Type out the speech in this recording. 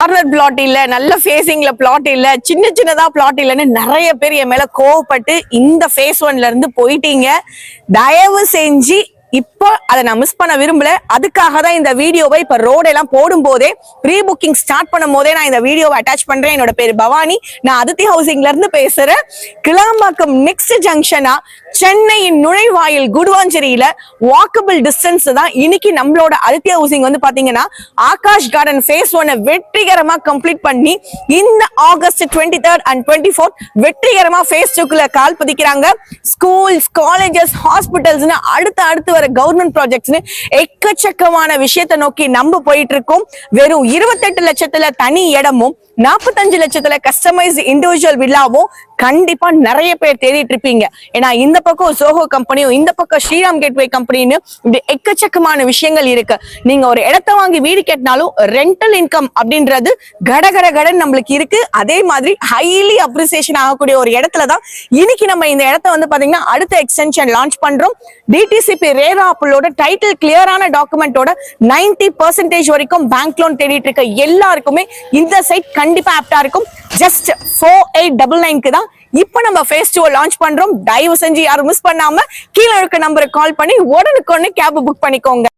Corner plot இல்ல, நல்ல ஃபேசிங்ல plot இல்ல, சின்ன சின்னதா பிளாட் இல்லன்னு நிறைய பேர் என் மேல கோவப்பட்டு இந்த ஃபேஸ் 1ல இருந்து போயிட்டீங்க. தயவு செஞ்சு இப்போ அதை நான் மிஸ் பண்ண விரும்பல. அதுக்காக தான் இந்த வீடியோவை இப்ப ரோடு எல்லாம் போடும் போதே ப்ரீ புக்கிங் ஸ்டார்ட் பண்ணும் போதே நான் இந்த வீடியோவை அட்டாச் பண்றேன். என்னோட பேரு பவானி, நான் அதித்தி ஹவுசிங்ல இருந்து பேசுறேன். கிளாம்பாக்கம் நெக்ஸ்ட் ஜங்ஷனா சென்னையின் நுழைவாயில் குடுவாஞ்சேரியில வாக்கபிள் டிஸ்டன்ஸ் தான் இன்னைக்கு நம்மளோட அதித்தி ஹவுசிங் வந்து பாத்தீங்கன்னா ஆகாஷ் கார்டன் ஃபேஸ் 1 வெற்றிகரமா கம்ப்ளீட் பண்ணி இந்த ஆகஸ்ட் 23rd and 24th வெற்றிகரமா ஃபேஸ் 2க்குள்ள கால் பதிக்கிறாங்க. ஸ்கூல்ஸ், காலேஜஸ், ஹாஸ்பிட்டல்ஸ்னு அடுத்து வர கவர்மெண்ட் ப்ராஜெக்ட்ஸ்னு எக்கச்சக்கமான விஷயத்தை நோக்கி நம்ம போயிட்டு இருக்கோம். வெறும் 28 லட்சத்துல தனி இடமும் 45 லட்சத்துல கஸ்டமைஸ்ட் இண்டிவிஜுவல் வில்லாவும் கண்டிப்பா நிறைய பேர் தேடிட்டு இருப்பீங்க. ஏன்னா இந்த பக்கம் சோஹோ கம்பெனியும் இந்த பக்கம் ஸ்ரீராம் கேட்வே கம்பெனின்னு இப்படி எக்கச்சக்கமான விஷயங்கள் இருக்கு. நீங்க ஒரு இடத்தை வாங்கி வீடு கட்டினாலும் ரெண்டல் இன்கம் அப்படின்றது கடகடகடன் நம்மளுக்கு இருக்கு. அதே மாதிரி ஹைலி அப்ரிசியேஷன் ஆகக்கூடிய ஒரு இடத்துலதான் இன்னைக்கு நம்ம இந்த இடத்த வந்து பாத்தீங்கன்னா அடுத்த எக்ஸ்டென்ஷன் லான்ச் பண்றோம். டிடிசிபி ரேரா ஆப்பிளோட டைட்டில் கிளியரான டாக்குமெண்டோட 90% வரைக்கும் பேங்க் லோன் தேடிட்டு இருக்க எல்லாருக்குமே இந்த சைட் கண்டிப்பா ஆப்டா இருக்கும். ஜஸ்ட் 4899க்கு தான் இப்ப நம்ம ஃபேஸ் 2 லான்ச் பண்றோம். தயவு செஞ்சு யாரும் மிஸ் பண்ணாம கீழே இருக்க நம்பருக்கு கால் பண்ணி உடனுக்குடனே கேப் புக் பண்ணிக்கோங்க.